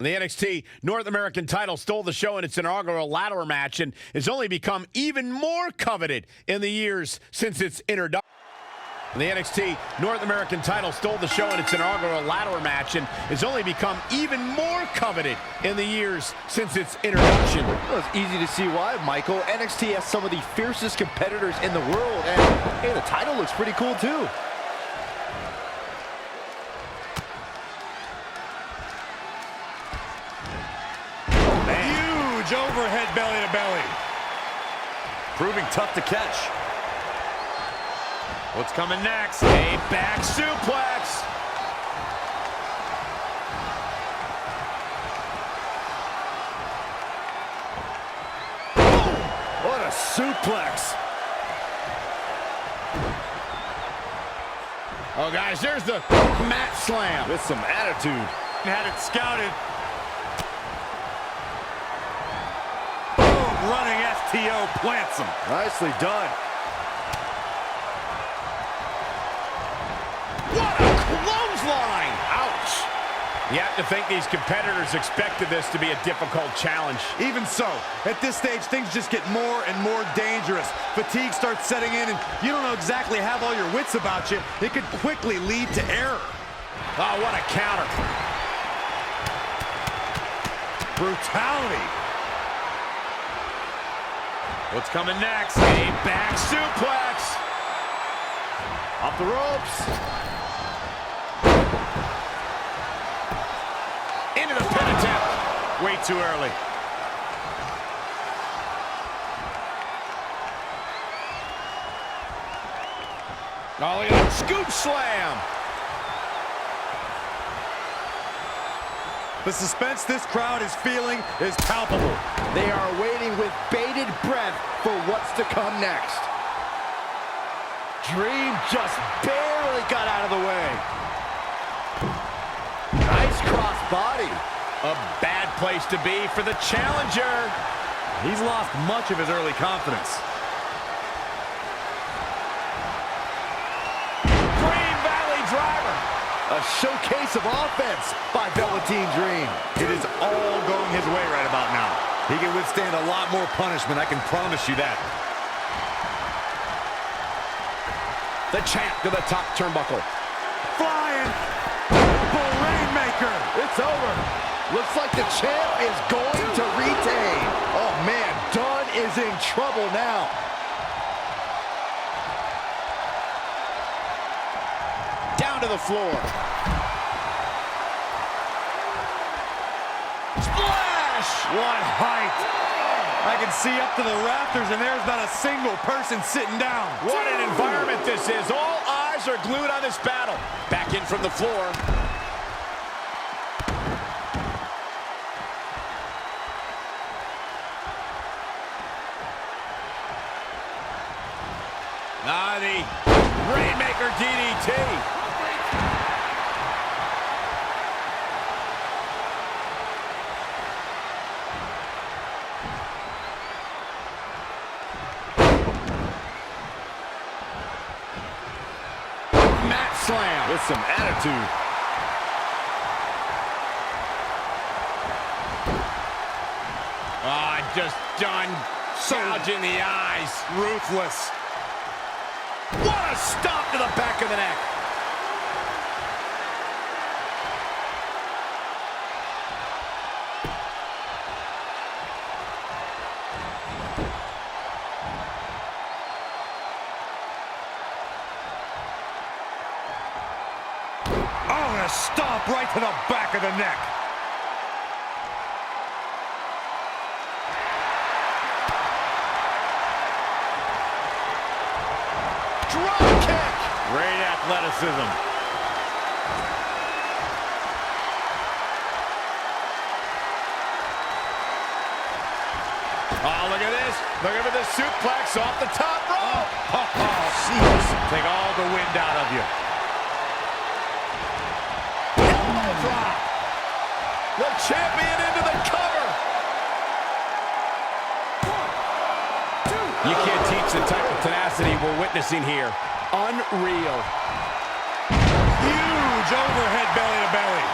The NXT North American title stole the show in its inaugural ladder match and has only become even more coveted in the years since its introduction. The NXT North American title stole the show in its inaugural ladder match and has only become even more coveted in the years since its introduction. Well, it's easy to see why, Michael. NXT has some of the fiercest competitors in the world, and hey, the title looks pretty cool too. Huge overhead belly to belly. Proving tough to catch. What's coming next? A back suplex. What a suplex. Oh, guys, there's the mat slam. With some attitude. Had it scouted. Boom, running STO plants him. Nicely done. What a clothesline! Ouch! You have to think these competitors expected this to be a difficult challenge. Even so, at this stage, things just get more and more dangerous. Fatigue starts setting in, and you don't know exactly have all your wits about you. It could quickly lead to error. Oh, what a counter. Brutality. What's coming next? A back suplex. Off the ropes. Into the pin attempt. Way too early. Oh, look at that scoop slam. The suspense this crowd is feeling is palpable. They are waiting with bated breath for what's to come next. Dream just barely got out of the way. Nice cross body. A bad place to be for the challenger. He's lost much of his early confidence. Green Valley driver. A showcase of offense by Velveteen Dream. It is all going his way right about now. He can withstand a lot more punishment, I can promise you that. The champ to the top turnbuckle. Flying bull rainmaker. It's over. Looks like the champ is going to retain. Oh man, Dunn is in trouble now. Down to the floor. Splash! What height. I can see up to the rafters, and there's not a single person sitting down. What an environment this is. All eyes are glued on this battle. Back in from the floor. The Rainmaker DDT. Mat slam. With some attitude. Just done. Gouging the eyes. Ruthless. What a stop to the back of the neck. Oh, and a stomp right to the back of the neck. Drop kick. Great athleticism. Oh, look at this. Look at this suplex off the top rope. Jeez. Take all the wind out of you. Elbow drop. The champion into the cover. You can't teach the type of tenacity we're witnessing here. Unreal. Huge overhead belly to belly.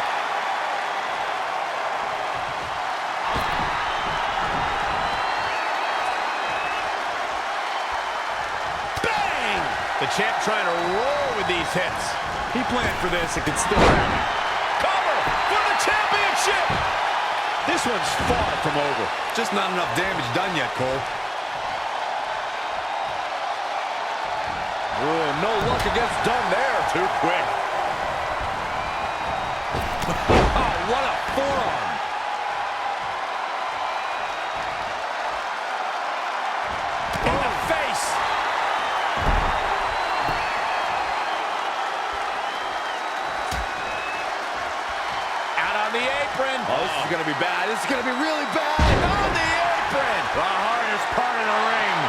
The champ trying to roll with these hits. He planned for this. It could still happen. Cover for the championship. This one's far from over. Just not enough damage done yet, Cole. Ooh, no luck against Dunn there. Too quick. Oh, what a forearm. In the face. Out on the apron. Oh, this is going to be bad. This is going to be really bad. On the apron. The hardest part of the ring.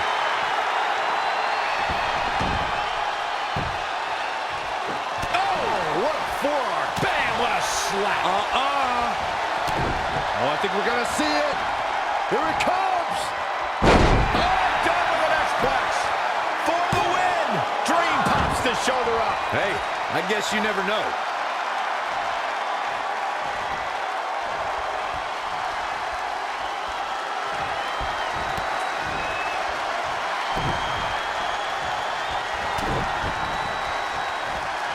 Oh, what a forearm. Bam, what a slap. Oh, I think we're going to see it. Here it comes. Done with an X-Plex for the win. Dream pops the shoulder up. Hey, I guess you never know.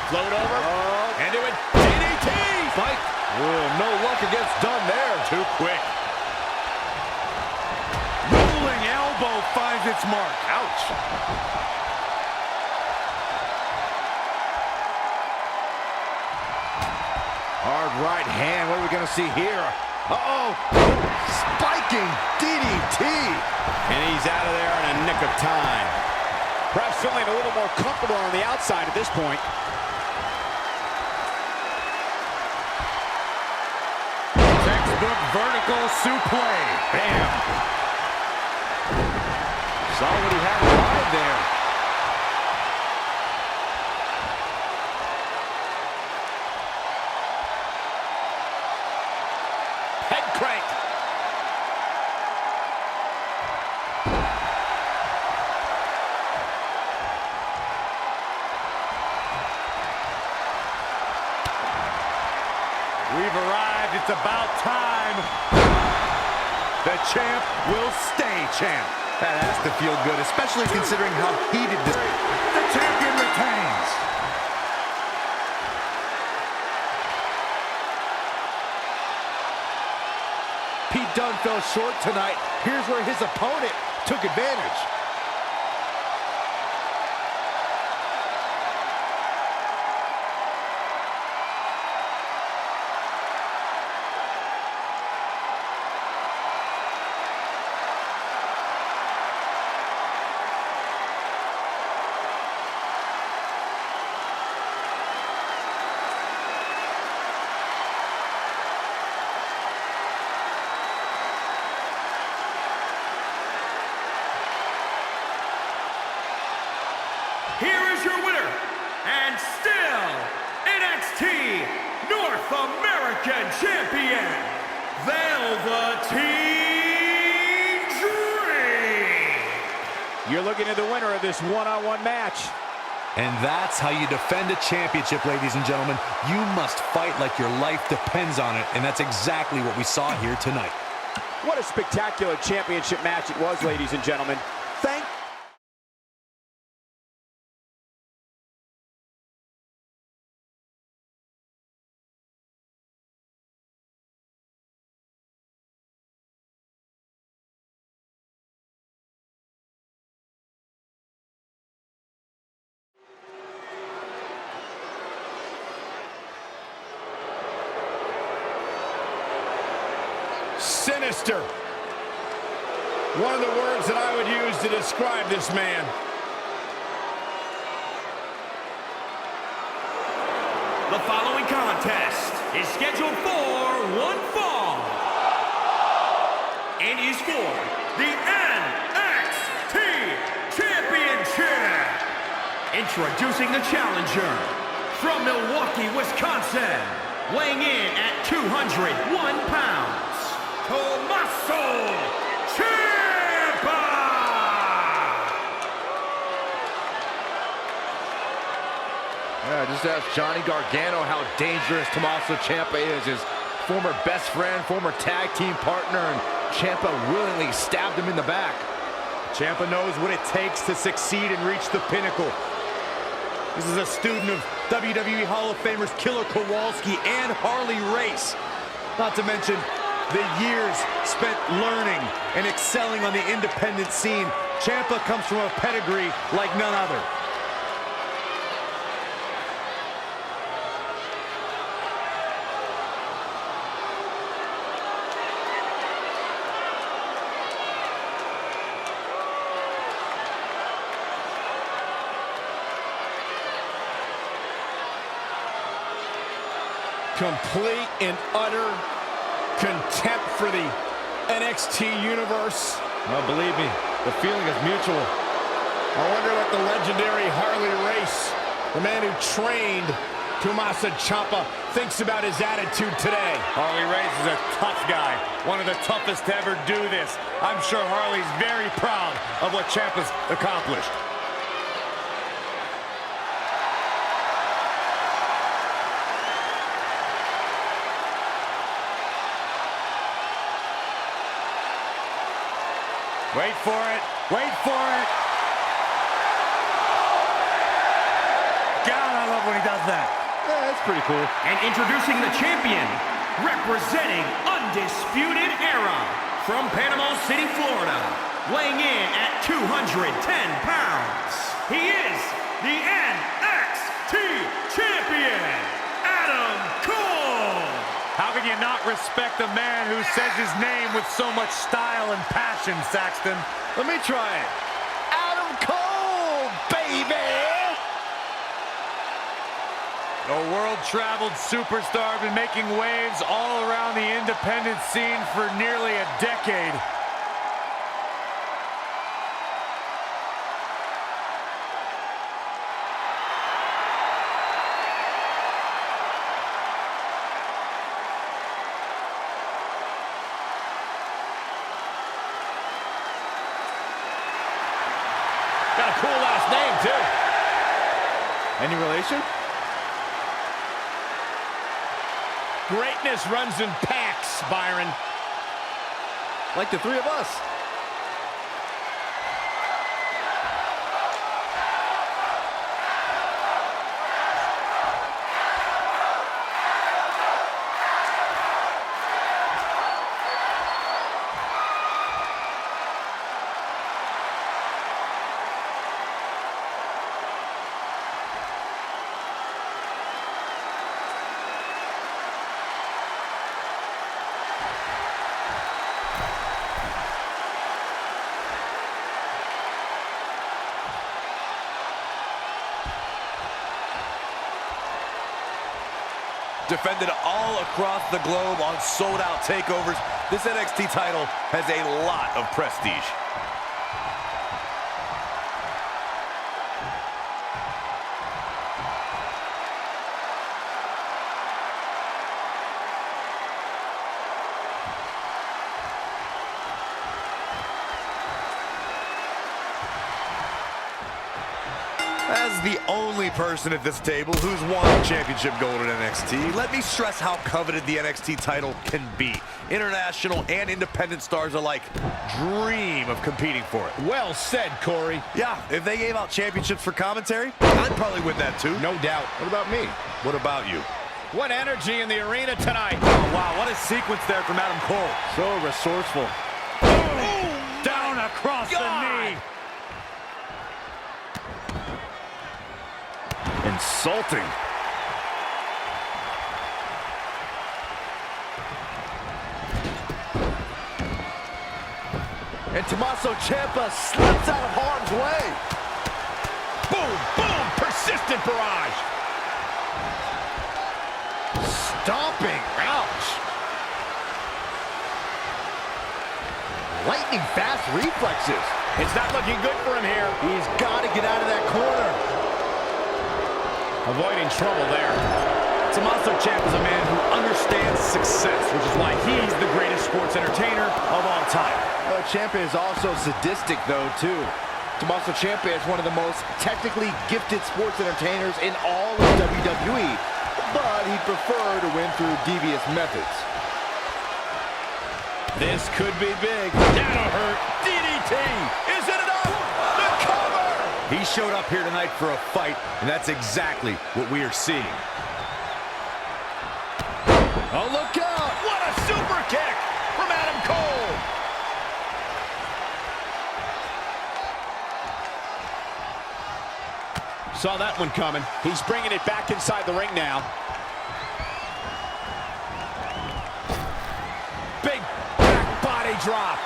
Float over. Into it. DDT. Fight. Ooh, no luck against Dunn there. Too quick. Rolling elbow finds its mark. Ouch. Hard right hand. What are we going to see here? Uh-oh. Spiking DDT. And he's out of there in a nick of time. Perhaps feeling a little more comfortable on the outside at this point. Textbook vertical suplex. Bam. Saw what he had in mind there. Head crank. We've arrived. It's about time. The champ will stay champ. That has to feel good, especially considering how heated this... The champion retains. Pete Dunne fell short tonight. Here's where his opponent took advantage. Here is your winner, and still NXT North American Champion, Velveteen Dream. You're looking at the winner of this one-on-one match. And that's how you defend a championship, ladies and gentlemen. You must fight like your life depends on it, and that's exactly what we saw here tonight. What a spectacular championship match it was, ladies and gentlemen. Thank Sinister. One of the words that I would use to describe this man. The following contest is scheduled for one fall and is for the NXT Championship. Introducing the challenger from Milwaukee, Wisconsin, weighing in at 201 pounds. Tommaso Ciampa! Yeah, just ask Johnny Gargano how dangerous Tommaso Ciampa is. His former best friend, former tag team partner, and Ciampa willingly stabbed him in the back. Ciampa knows what it takes to succeed and reach the pinnacle. This is a student of WWE Hall of Famers Killer Kowalski and Harley Race. Not to mention the years spent learning and excelling on the independent scene. Ciampa comes from a pedigree like none other. Complete and utter contempt for the NXT universe. Oh, believe me, the feeling is mutual. I wonder what the legendary Harley Race, the man who trained Tommaso Ciampa, thinks about his attitude today. Harley Race is a tough guy, one of the toughest to ever do this. I'm sure Harley's very proud of what Ciampa's accomplished. Wait for it. Wait for it. God, I love when he does that. Yeah, that's pretty cool. And introducing the champion, representing Undisputed Era, from Panama City, Florida, weighing in at 210 pounds. He is the NXT Champion, Adam Cole. How can you not respect a man who says his name with so much style and passion, Saxton? Let me try it. Adam Cole, baby! A world-traveled superstar, been making waves all around the independent scene for nearly a decade. Got a cool last name, too. Any relation? Greatness runs in packs, Byron. Like the three of us. Defended all across the globe on sold-out takeovers, this NXT title has a lot of prestige. As the only person at this table who's won a championship gold at NXT, let me stress how coveted the NXT title can be. International and independent stars alike dream of competing for it. Well said, Corey. Yeah, if they gave out championships for commentary, I'd probably win that too. No doubt. What about me? What about you? What energy in the arena tonight. Oh, wow, what a sequence there from Adam Cole. So resourceful. Oh, down across the knee. Insulting. And Tommaso Ciampa slips out of harm's way. Boom, boom, persistent barrage. Stomping. Ouch. Lightning fast reflexes. It's not looking good for him here. He's got to get out of that corner. Avoiding trouble there. Tommaso Ciampa is a man who understands success, which is why he's the greatest sports entertainer of all time. Ciampa is also sadistic, though, too. Tommaso Ciampa is one of the most technically gifted sports entertainers in all of WWE, but he'd prefer to win through devious methods. This could be big. That'll hurt. DDT. Is it enough? The cover. He showed up here tonight for a fight, and that's exactly what we are seeing. Oh, look out! What a super kick from Adam Cole! Saw that one coming. He's bringing it back inside the ring now. Big back body drop.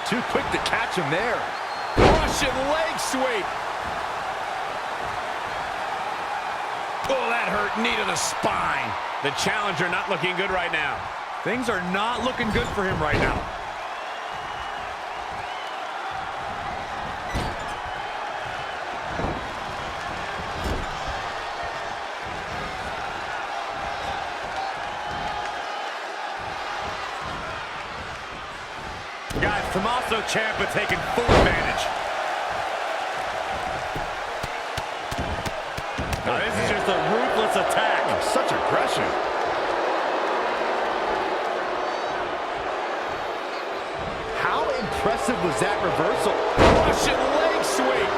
Too quick to catch him there. Russian leg sweep. Oh, that hurt. Knee to the spine. The challenger not looking good right now. Things are not looking good for him right now. Guys, Tommaso Ciampa taking full advantage. Now, this is just a ruthless attack. Oh, such aggression. How impressive was that reversal? Russian leg sweep.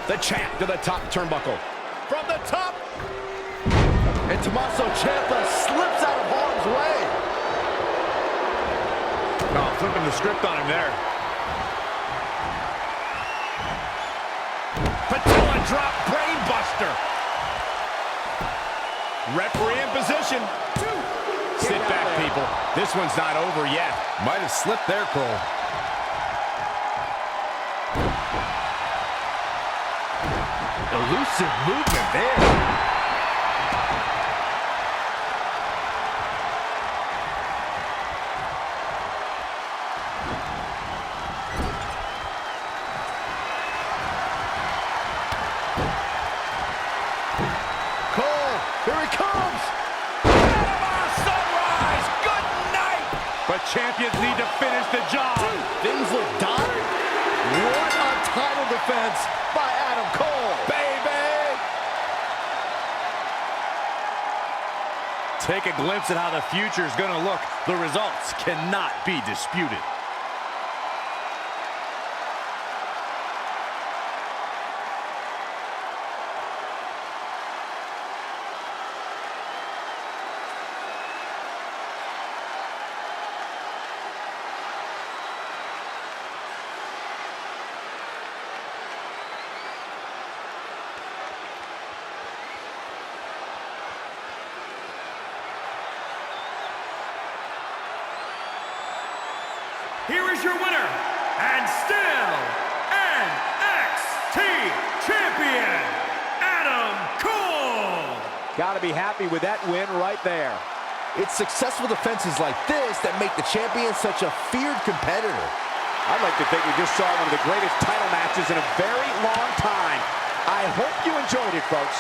The champ to the top turnbuckle. From the top. And Tommaso Ciampa slips out of harm's way. Oh, flipping the script on him there. Patella drop brain buster. Referee in position. Sit back, people. This one's not over yet. Might have slipped there, Cole. Elusive movement there. Here he comes! Panama Sunrise, good night! But champions need to finish the job. Things look dire. What a title defense by Adam Cole. Baby! Take a glimpse at how the future is going to look. The results cannot be disputed. Here is your winner, and still NXT Champion, Adam Cole! Gotta be happy with that win right there. It's successful defenses like this that make the champion such a feared competitor. I'd like to think we just saw one of the greatest title matches in a very long time. I hope you enjoyed it, folks.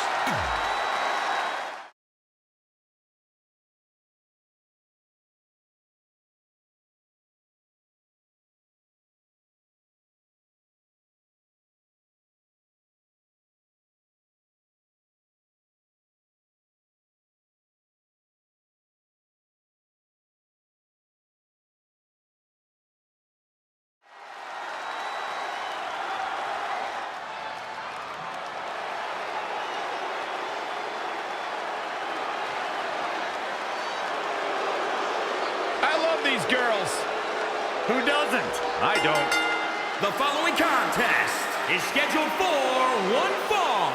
These girls. Who doesn't? I don't. The following contest is scheduled for one fall.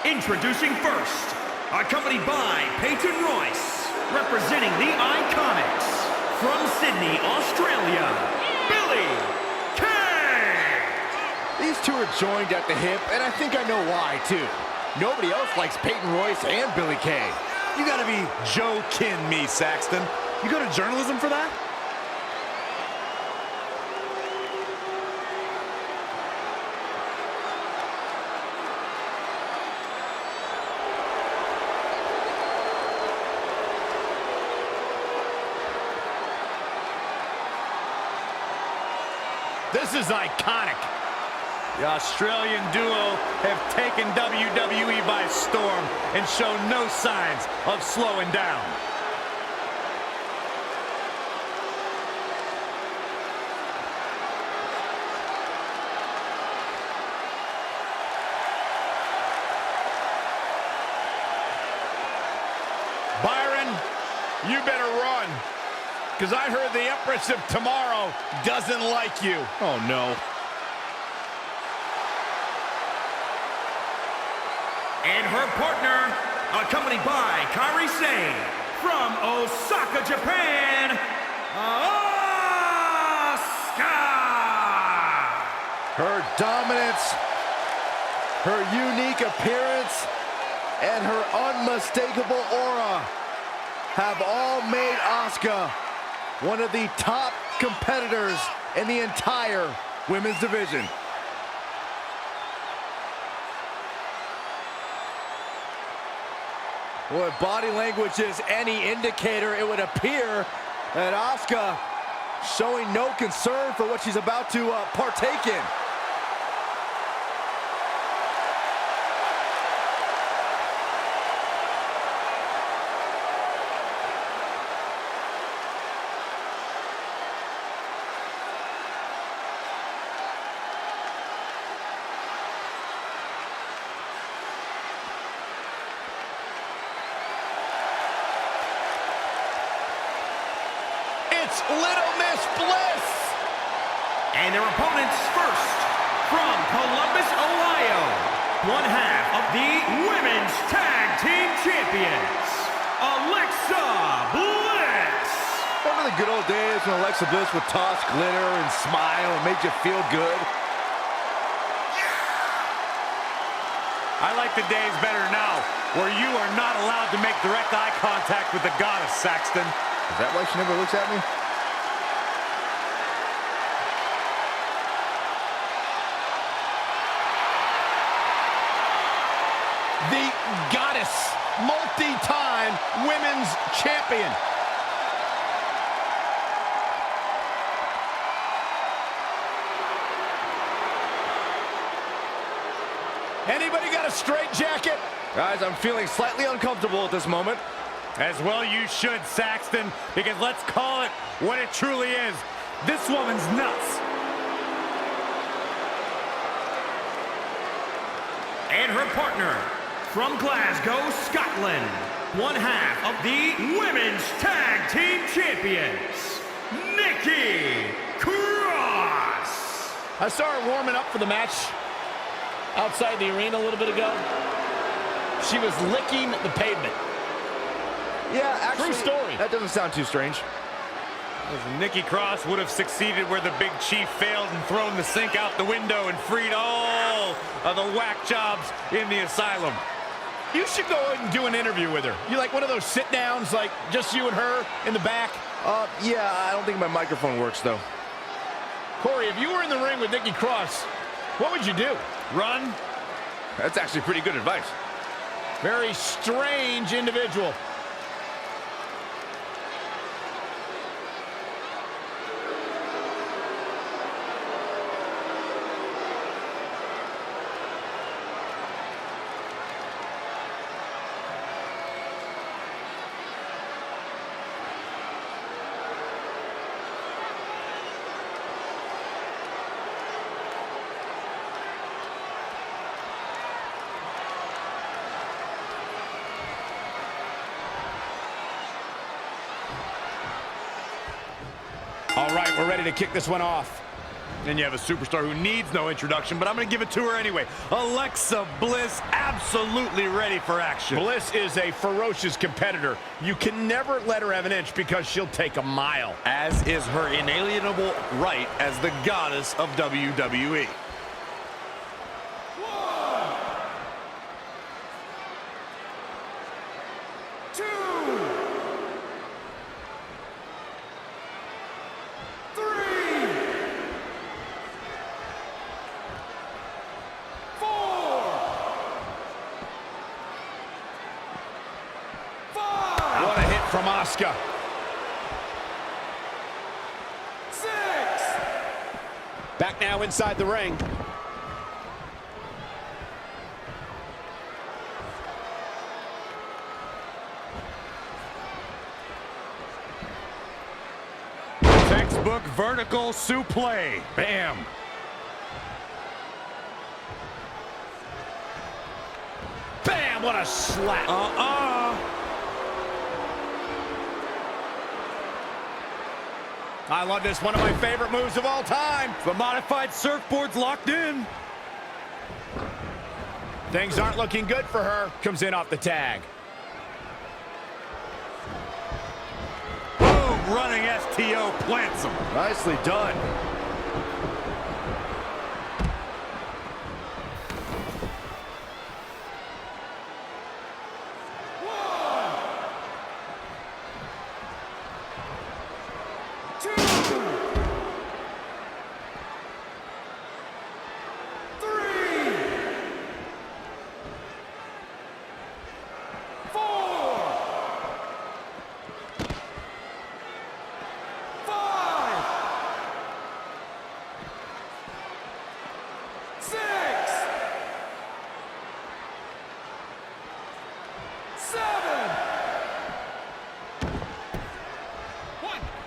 Introducing first, accompanied by Peyton Royce, representing the Iconics, from Sydney, Australia, Billy Kay. These two are joined at the hip, and I think I know why, too. Nobody else likes Peyton Royce and Billy Kay. You gotta be joking me, Saxton. You go to journalism for that? This is iconic. The Australian duo have taken WWE by storm and show no signs of slowing down. you better run. Because I heard the Empress of Tomorrow doesn't like you. Oh, no. And her partner, accompanied by Kairi Sane, from Osaka, Japan, Asuka! Her dominance, her unique appearance, and her unmistakable aura have all made Asuka one of the top competitors in the entire women's division. Well, if body language is any indicator, it would appear that Asuka showing no concern for what she's about to partake in. It's Little Miss Bliss. And their opponents first, from Columbus, Ohio, one half of the Women's Tag Team Champions, Alexa Bliss. Remember the good old days when Alexa Bliss would toss glitter and smile and made you feel good? I like the days better now, where you are not allowed to make direct eye contact with the goddess, Saxton. Is that why she never looks at me? The goddess, multi-time women's champion. Anybody got a straight jacket? Guys, I'm feeling slightly uncomfortable at this moment. As well you should, Saxton, because let's call it what it truly is. This woman's nuts. And her partner, from Glasgow, Scotland, one half of the Women's Tag Team Champions, Nikki Cross. I saw her warming up for the match outside the arena a little bit ago. She was licking the pavement. Yeah, actually, True story. That doesn't sound too strange. Nikki Cross would have succeeded where the Big Chief failed and thrown the sink out the window and freed all of the whack jobs in the asylum. You should go and do an interview with her. You like one of those sit-downs, like just you and her in the back? Yeah, I don't think my microphone works, though. Corey, if you were in the ring with Nikki Cross, what would you do? Run? That's actually pretty good advice. Very strange individual. All right, we're ready to kick this one off. Then you have a superstar who needs no introduction, but I'm going to give it to her anyway. Alexa Bliss, absolutely ready for action. Bliss is a ferocious competitor. You can never let her have an inch because she'll take a mile. As is her inalienable right as the goddess of WWE. From Asuka. 6. Back now inside the ring. Textbook vertical suplex. Bam. Bam, what a slap. I love this. One of my favorite moves of all time. The modified surfboard's locked in. Things aren't looking good for her. Comes in off the tag. Boom, running STO plants him. Nicely done.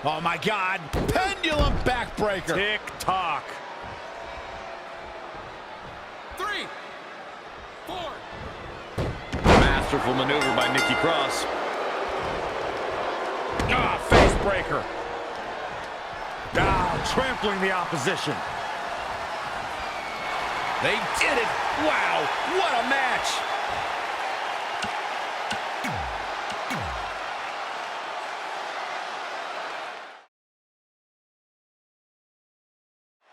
Oh, my God. Pendulum backbreaker. Tick-tock. 3, 4. Masterful maneuver by Nikki Cross. Ah, face breaker. Trampling the opposition. They did it. Wow, what a match.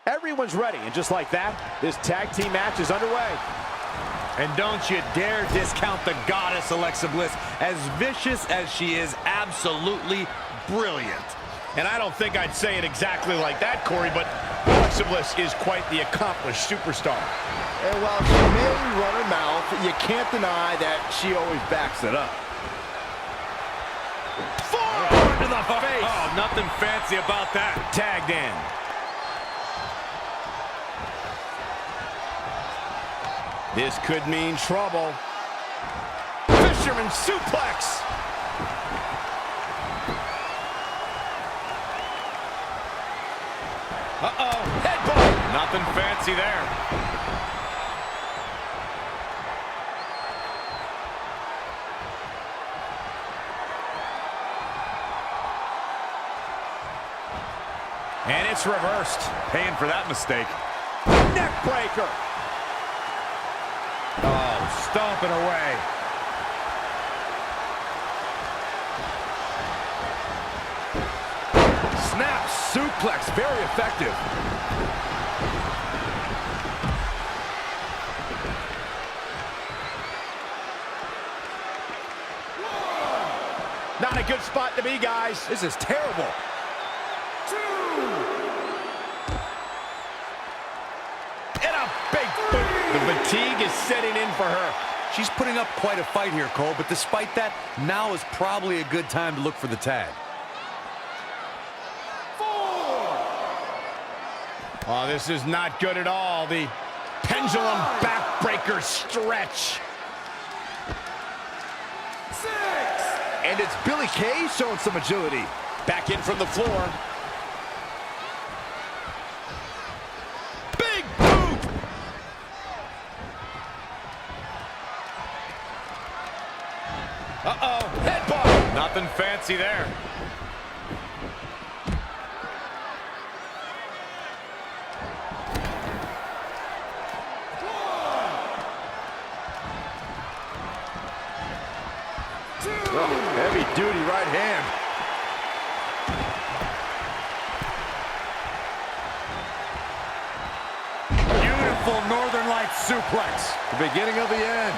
Everyone's ready, and just like that, this tag team match is underway. And don't you dare discount the goddess Alexa Bliss. As vicious as she is, absolutely brilliant. And I don't think I'd say it exactly like that, Corey, but Alexa Bliss is quite the accomplished superstar. And while she may run her mouth, you can't deny that she always backs it up. Forearm to the face. Oh, nothing fancy about that. Tagged in. This could mean trouble. Fisherman suplex. Uh-oh, headbutt. Nothing fancy there. And it's reversed. Paying for that mistake. Neck breaker. Oh, stomping away. Snap suplex, very effective. Not a good spot to be, guys. This is terrible. And a big boot. The fatigue is setting in for her. She's putting up quite a fight here, Cole, but despite that, now is probably a good time to look for the tag. Oh, this is not good at all. The pendulum backbreaker stretch. And it's Billy Kay showing some agility. Back in from the floor. Big boot. Uh-oh, headbutt. Nothing fancy there. Heavy-duty right hand. Beautiful Northern Lights suplex. The beginning of the end.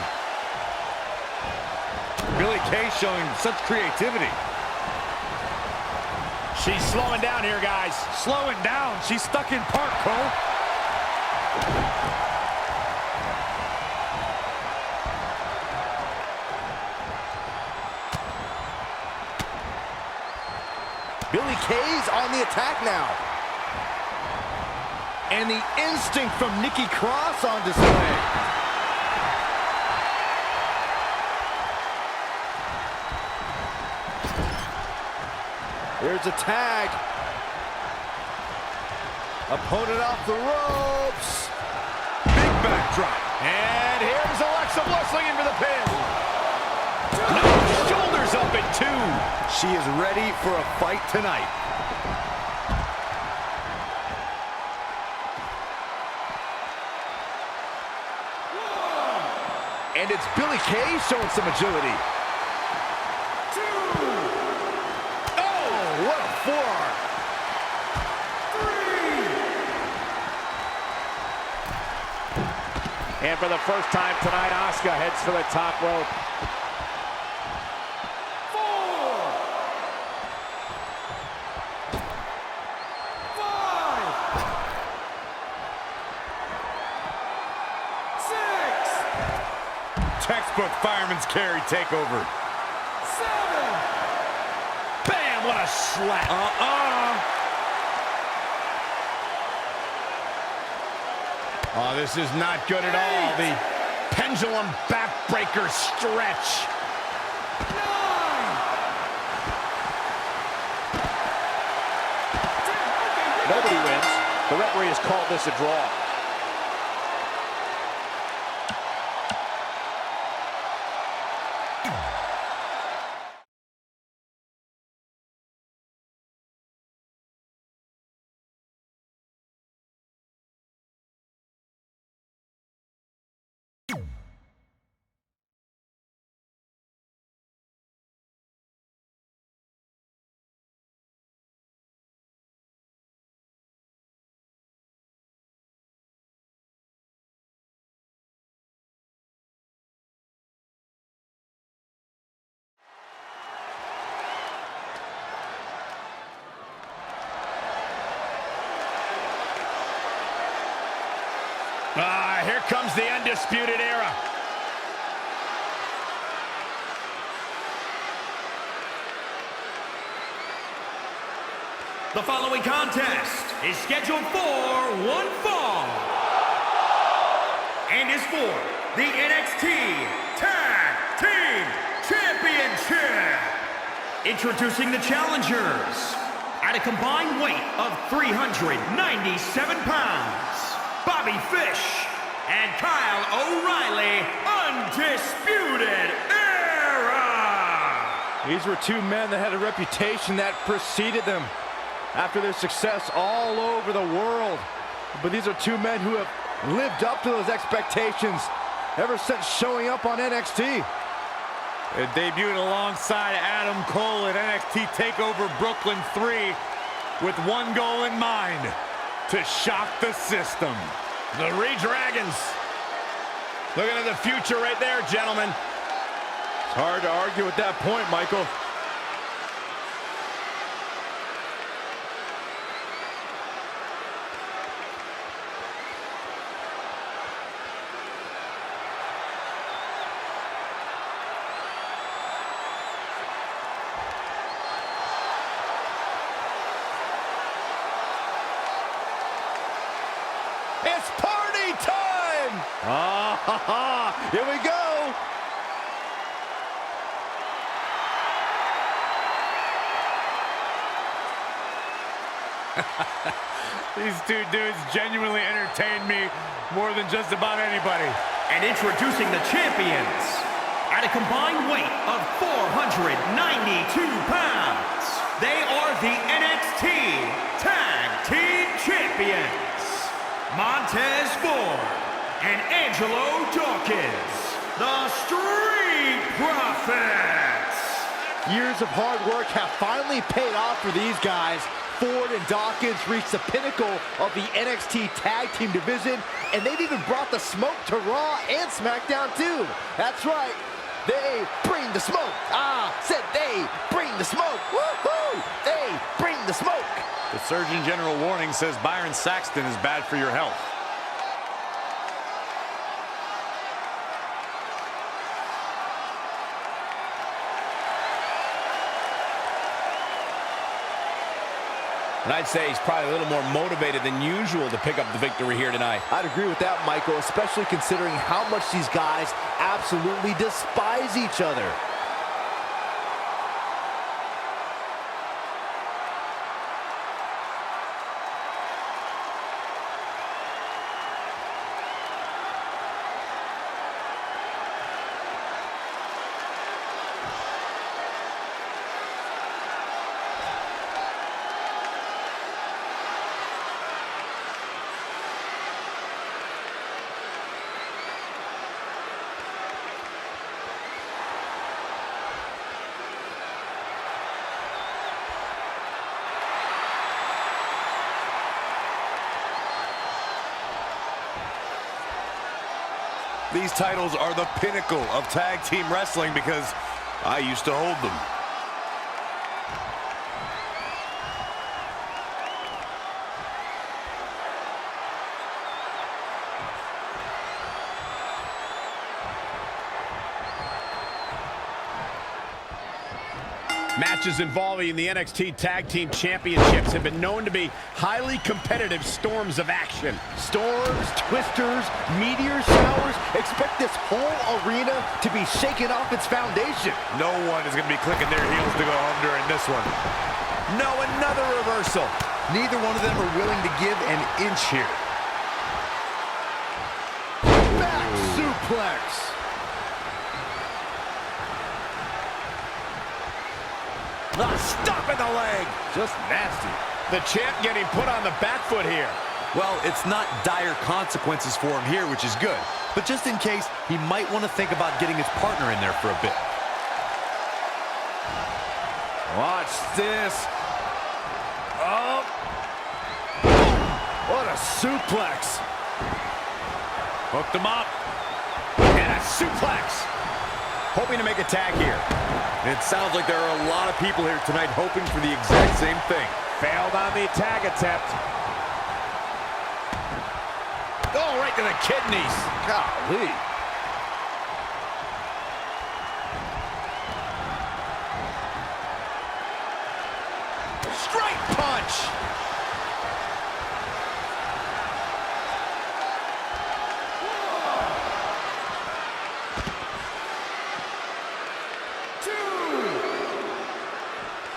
Billy Kay showing such creativity. She's slowing down here, guys. Slowing down. She's stuck in park, Cole. Billy Kay's on the attack now. And the instinct from Nikki Cross on display. Here's a tag. Opponent off the ropes. Big backdrop. And here's Alexa Bliss looking for the pin. No, shoulders up at 2. She is ready for a fight tonight. and it's Billy Kay showing some agility. Oh, what a forearm. And for the first time tonight, Asuka heads for the top rope. 4, 5, 6, Textbook fireman's carry takeover. 7. Bam, what a slap. Oh, this is not good at all. The pendulum backbreaker stretch. 9. Nobody wins. The referee has called this a draw. Here comes the Undisputed Era. The following contest is scheduled for one fall and is for the NXT Tag Team Championship. Introducing the challengers at a combined weight of 397 pounds, Bobby Fish and Kyle O'Reilly, Undisputed Era. These were two men that had a reputation that preceded them after their success all over the world. But these are two men who have lived up to those expectations ever since showing up on NXT. It debuted alongside Adam Cole at NXT Takeover Brooklyn 3 with one goal in mind: to shock the system. The Re-Dragons. Looking at the future right there, gentlemen. It's hard to argue with that point, Michael. It's party time! Here we go! These two dudes genuinely entertain me more than just about anybody. And introducing the champions at a combined weight of 492 pounds, they are the NXT Tag Team Champions, Montez Ford and Angelo Dawkins, the Street Profits. Years of hard work have finally paid off for these guys. Ford and Dawkins reached the pinnacle of the NXT Tag Team division, and they've even brought the smoke to Raw and SmackDown too. That's right, they bring the smoke. Said they bring the smoke. Woohoo! They bring the smoke. The Surgeon General warning says Byron Saxton is bad for your health. And I'd say he's probably a little more motivated than usual to pick up the victory here tonight. I'd agree with that, Michael, especially considering how much these guys absolutely despise each other. These titles are the pinnacle of tag team wrestling because I used to hold them. Matches involving the NXT Tag Team Championships have been known to be highly competitive storms of action. Storms, twisters, meteor showers. Expect this whole arena to be shaken off its foundation. No one is going to be clicking their heels to go home during this one. No, another reversal. Neither one of them are willing to give an inch here. Back suplex. Stopping the leg. Just nasty. The champ getting put on the back foot here. Well, it's not dire consequences for him here, which is good. But just in case, he might want to think about getting his partner in there for a bit. Watch this. Oh. What a suplex. Hooked him up. And a suplex. Hoping to make a tag here. It sounds like there are a lot of people here tonight hoping for the exact same thing. Failed on the tag attempt. Oh, right to the kidneys. Golly. Straight punch.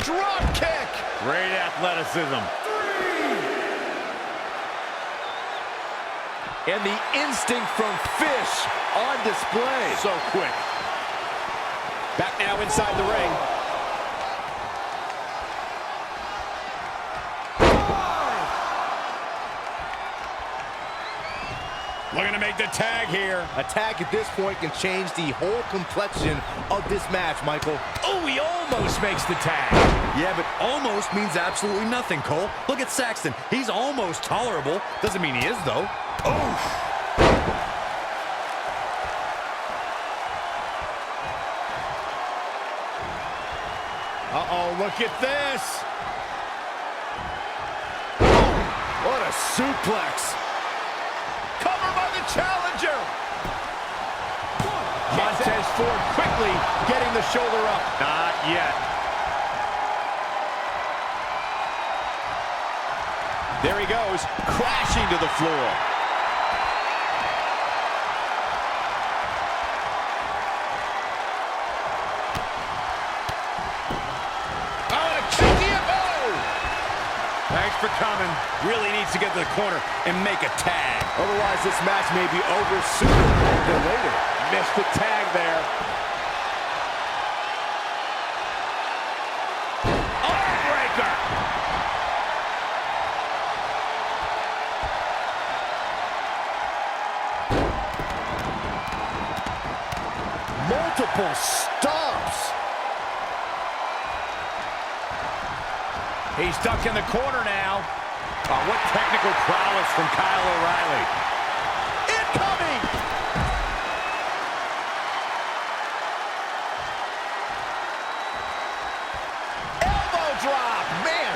Drop kick. Great athleticism. And the instinct from Fish on display. So quick. Back now inside the ring. Looking to make the tag here. A tag at this point can change the whole complexion of this match, Michael. Oh, he almost makes the tag. Yeah, but almost means absolutely nothing, Cole. Look at Saxton. He's almost tolerable. Doesn't mean he is, though. Oh! Uh-oh, look at this. What a suplex. Cover by the challenger. Montez Ford quickly getting the shoulder up. Not yet. There he goes, crashing to the floor. Oh, a KTFO! Thanks for coming. Really needs to get to the corner and make a tag. Otherwise, this match may be over sooner than later. Missed the tag there. Breaker. Multiple stomps. He's stuck in the corner now. Oh, what technical prowess from Kyle O'Reilly. Incoming! Elbow drop, man!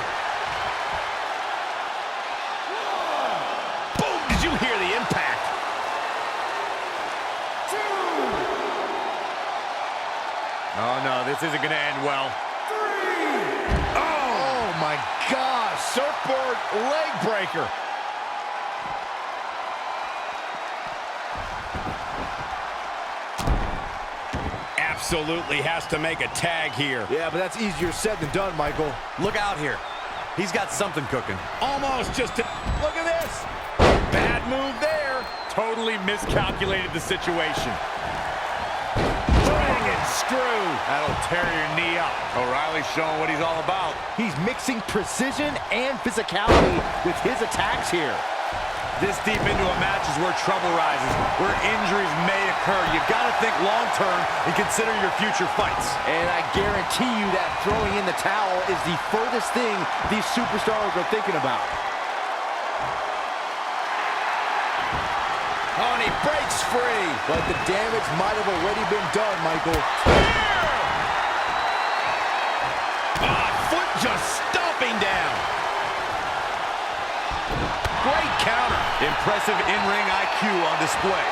Boom! Did you hear the impact? Oh, no, this isn't going to end well. Oh my gosh! Surfboard leg breaker. Absolutely has to make a tag here. Yeah, but that's easier said than done, Michael. Look out here. He's got something cooking. Almost just look at this. Bad move there. Totally miscalculated the situation. Bang and screw. That'll tear your knee up. O'Reilly's showing what he's all about. He's mixing precision and physicality with his attacks here. This deep into a match is where trouble rises, where injuries may occur. You've got to think long-term and consider your future fights. And I guarantee you that throwing in the towel is the furthest thing these superstars are thinking about. Oh, and he breaks free. But the damage might have already been done, Michael. Foot just stomping down. Great counter. Impressive in-ring IQ on display.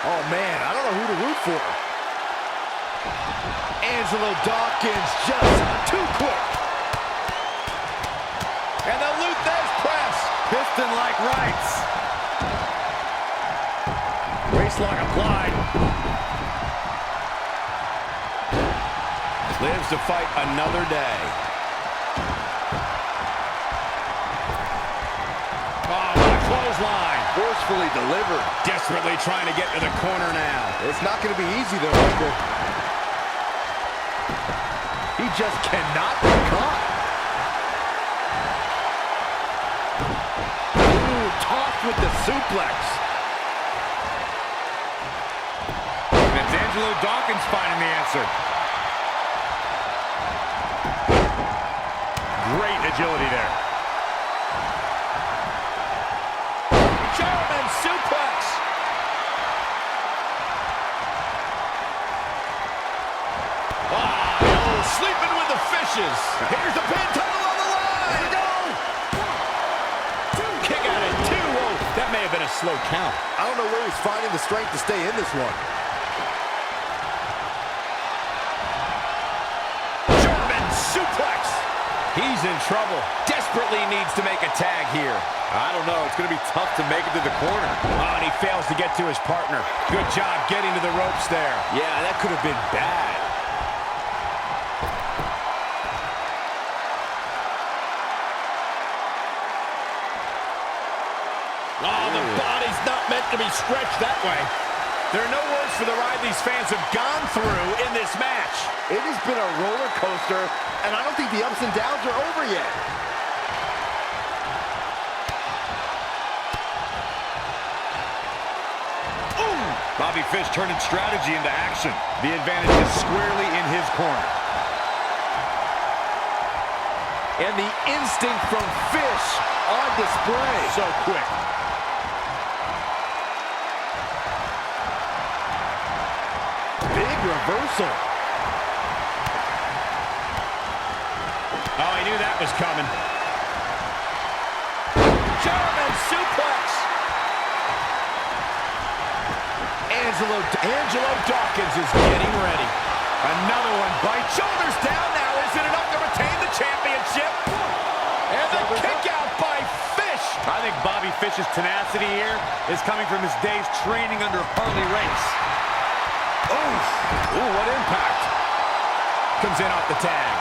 Oh, man, I don't know who to root for. Angelo Dawkins just too quick. And the Luthez press. Piston-like rights. Waistlock applied. Lives to fight another day. Oh, what a clothesline. Forcefully delivered. Desperately trying to get to the corner now. It's not going to be easy, though, Michael. He just cannot be caught. Ooh, tossed with the suplex. And it's Angelo Dawkins finding the answer. Great agility there. German suplex. Sleeping with the fishes. Here's the pin, title on the line. Here we go. Kick out at 2. Whoa, that may have been a slow count. I don't know where he's finding the strength to stay in this one. German suplex. He's in trouble. Desperately needs to make a tag here. I don't know. It's going to be tough to make it to the corner. Oh, and he fails to get to his partner. Good job getting to the ropes there. Yeah, that could have been bad. Oh, the body's not meant to be stretched that way. There are no words for the ride these fans have gone through in this match. It has been a roller coaster, and I don't think the ups and downs are over yet. Bobby Fish turning strategy into action. The advantage is squarely in his corner. And the instinct from Fish on display. So quick. Big reversal. Oh, he knew that was coming. German suplex. Angelo Dawkins is getting ready. Another one bites. Shoulders down now. Is it enough to retain the championship? And the kick out by Fish. I think Bobby Fish's tenacity here is coming from his days training under Harley Race. Ooh, what impact. Comes in off the tag.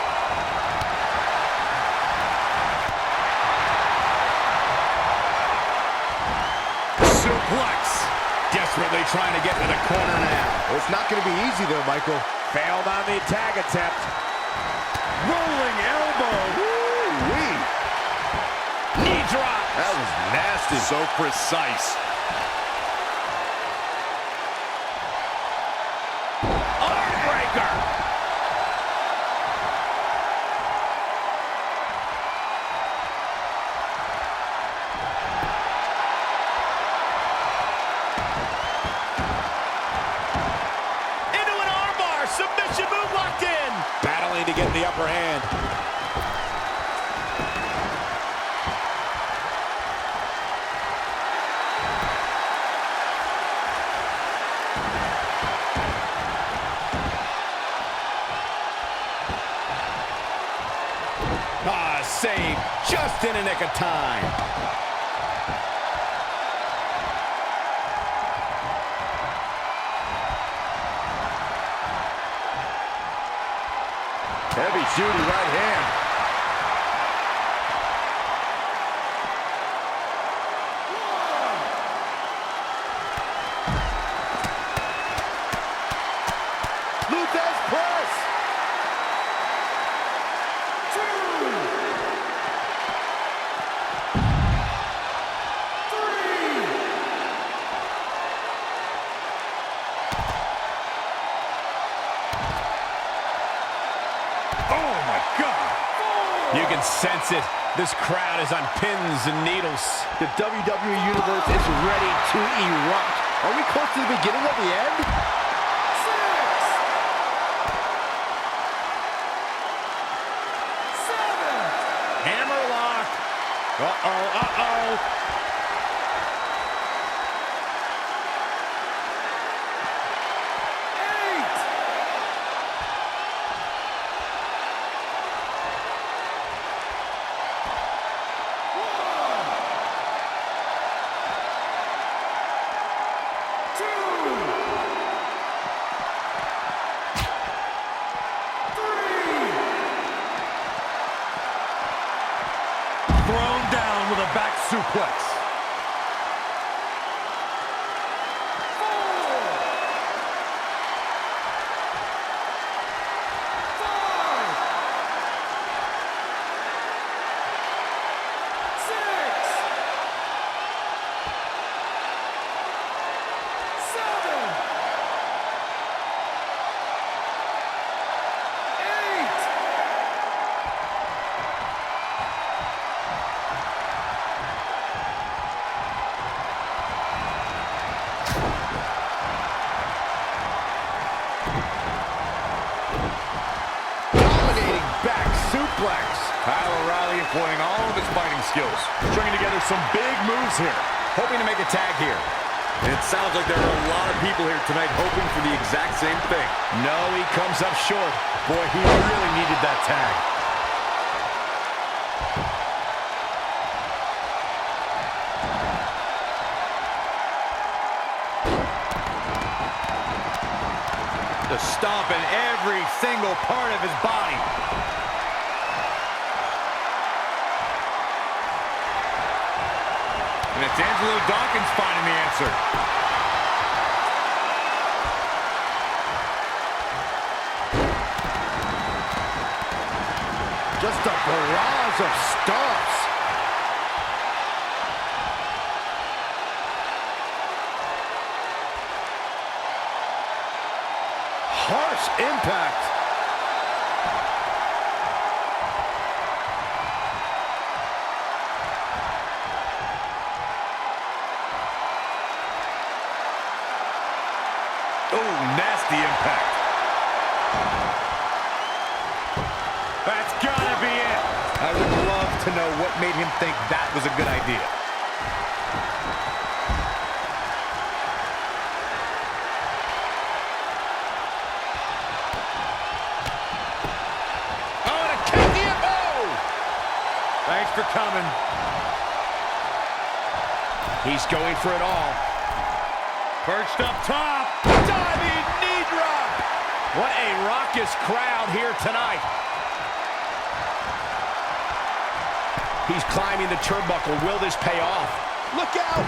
Suplex. Desperately trying to get to the corner now. It's not going to be easy, though, Michael. Failed on the tag attempt. Rolling elbow. Woo-wee. Knee drop. That was nasty. So precise. Armbreaker. Submission move locked in. Battling to get the upper hand. Save just in a nick of time. Heavy-duty right hand. sense it. This crowd is on pins and needles. The WWE Universe is ready to erupt. Are we close to the beginning of the end? 6, 7. Hammerlock. Uh-oh. Thrown down with a back suplex. Dominating back suplex. Kyle O'Reilly employing all of his fighting skills. Stringing together some big moves here. Hoping to make a tag here. It sounds like there are a lot of people here tonight hoping for the exact same thing. No, he comes up short. Boy, he really needed that tag. The stomp in every single part of his body. And it's Angelo Dawkins finding the answer. Just a barrage of stomps. Harsh impact. Oh, nasty impact. That's gotta be it. I would love to know what made him think that was a good idea. Oh, and a KO! Thanks for coming. He's going for it all. Perched up top. Diving knee drop! What a raucous crowd here tonight. He's climbing the turnbuckle. Will this pay off? Look out!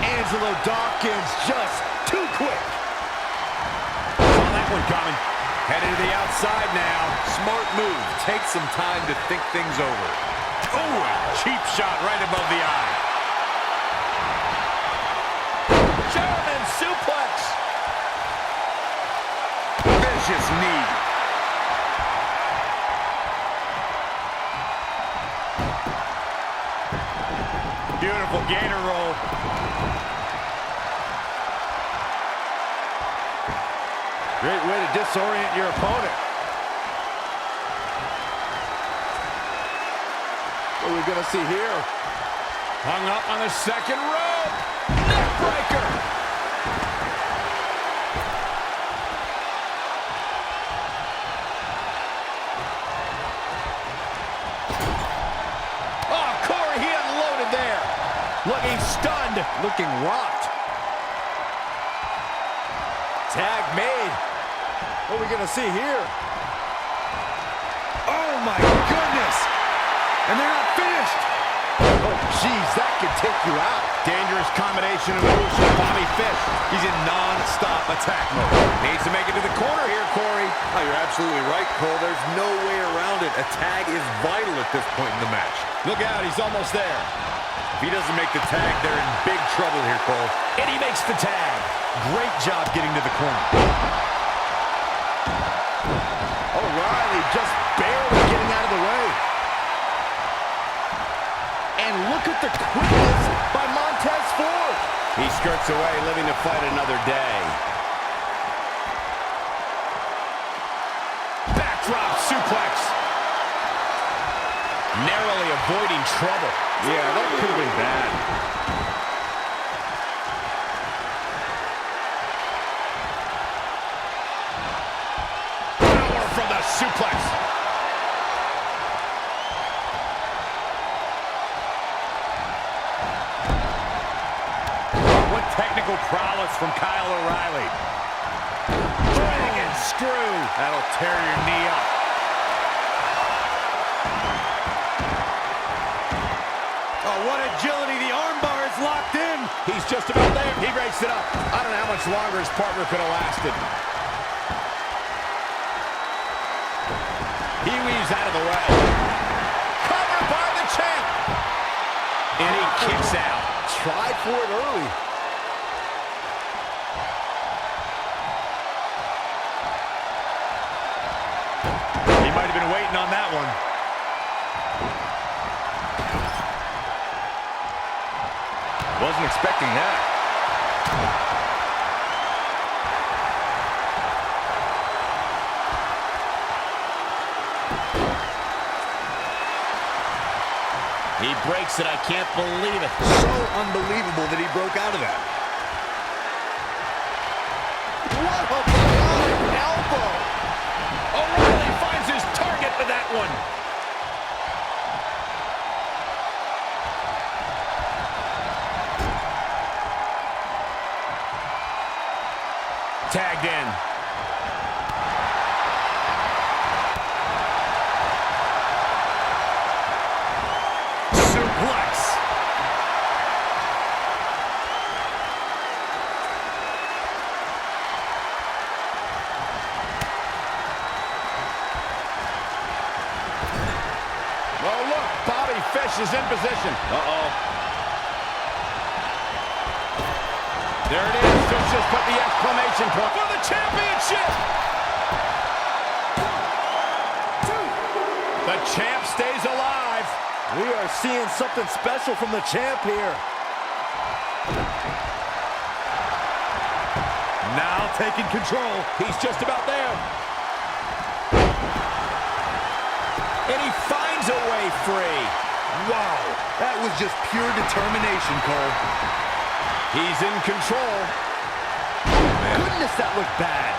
Angelo Dawkins just too quick. Saw that one coming. Headed to the outside now. Smart move. Take some time to think things over. Oh, a cheap shot right above the eye. German suplex. Vicious knee. Beautiful gator roll. Great way to disorient your opponent. What are we gonna see here? Hung up on the second rope. Neckbreaker. Oh, Corey, he unloaded there. Looking stunned. Looking rocked. Tag made. What are we gonna see here? Oh, my goodness. And they're not finished. Oh, jeez, that could take you out. Dangerous combination of moves from Bobby Fish. He's in non-stop attack mode. Needs to make it to the corner here, Corey. Oh, you're absolutely right, Cole. There's no way around it. A tag is vital at this point in the match. Look out, he's almost there. If he doesn't make the tag, they're in big trouble here, Cole. And he makes the tag. Great job getting to the corner. O'Reilly just barely getting out of the way. And look at the quickness by Montez Ford. He skirts away, living to fight another day. Backdrop suplex. Narrowly avoiding trouble. Yeah, that could have been bad. Power from the suplex. What technical prowess from Kyle O'Reilly. Dragon screw. That'll tear your knee up. Oh, what agility. The armbar is locked in. He's just about there. He breaks it up. I don't know how much longer his partner could have lasted. He weaves out of the way. Covered by the champ. And he kicks out. Tried for it early. He might have been waiting on that one. Wasn't expecting that. He breaks it. I can't believe it. So unbelievable that he broke out of that. What a flying elbow. O'Reilly finds his target with that one. Tagged in. Suplex. Well, look, Bobby Fish is in position. There it is. Fish just put the exclamation point for the championship. The champ stays alive. We are seeing something special from the champ here. Now taking control. He's just about there. And he finds a way free. Wow, that was just pure determination, Cole. He's in control. Goodness, that looked bad.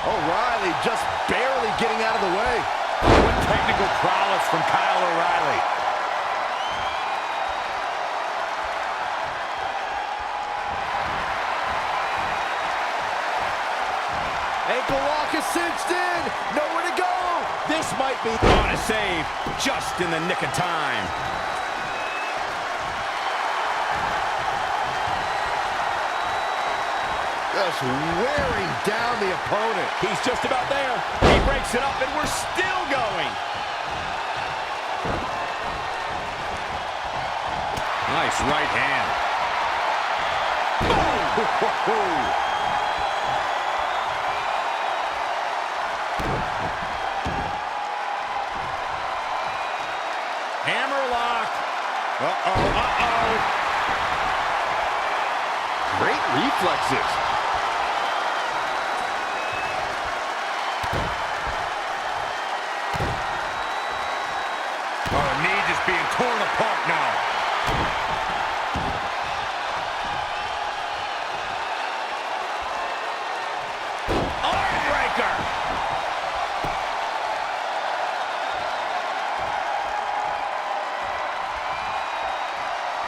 O'Reilly just barely getting out of the way. What technical prowess from Kyle O'Reilly. Ankle lock is cinched in. Nowhere to go. This might be On a save just in the nick of time. just wearing down the opponent. He's just about there. He breaks it up, and we're still going. Nice right hand. Oh. Hammerlock. Great reflexes. Oh, knee just being torn apart now. Armbreaker.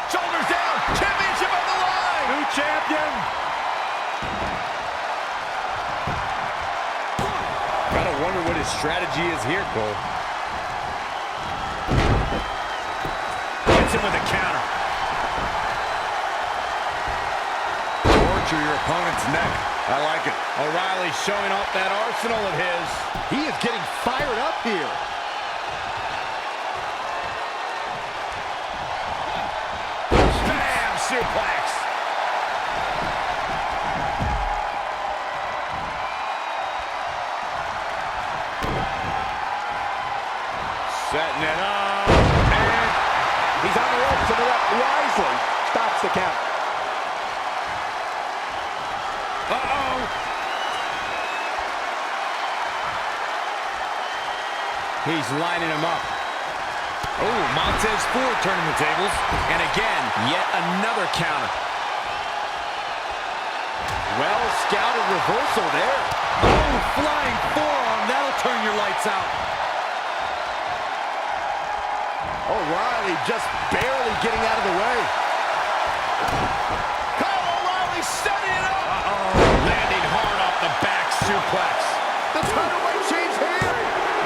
Shoulders down. Championship on the line. New champion. Gotta wonder what his strategy is here, Cole. Hits him with a counter. Torture your opponent's neck. I like it. O'Reilly showing off that arsenal of his. He is getting fired up here. Bam! Suplex. Setting it up. And he's on the ropes, and the ref wisely stops the count. Uh-oh. He's lining him up. Oh, Montez Ford turning the tables. And again, yet another counter. Well scouted reversal there. Oh, flying forearm. That'll turn your lights out. O'Reilly just barely getting out of the way. Kyle O'Reilly setting it up. Landing hard off the back suplex. The title might change here.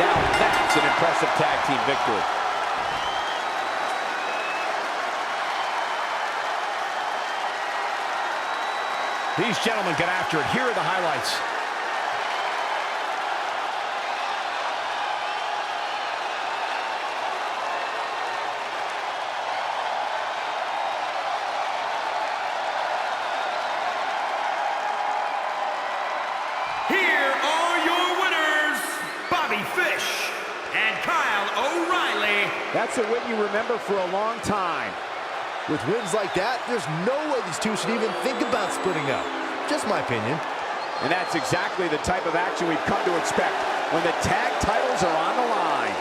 Now that's an impressive tag team victory. These gentlemen get after it. Here are the highlights. Here are your winners, Bobby Fish and Kyle O'Reilly. That's a win you remember for a long time. With wins like that, there's no way these two should even think about splitting up. Just my opinion. And that's exactly the type of action we've come to expect when the tag titles are on the line.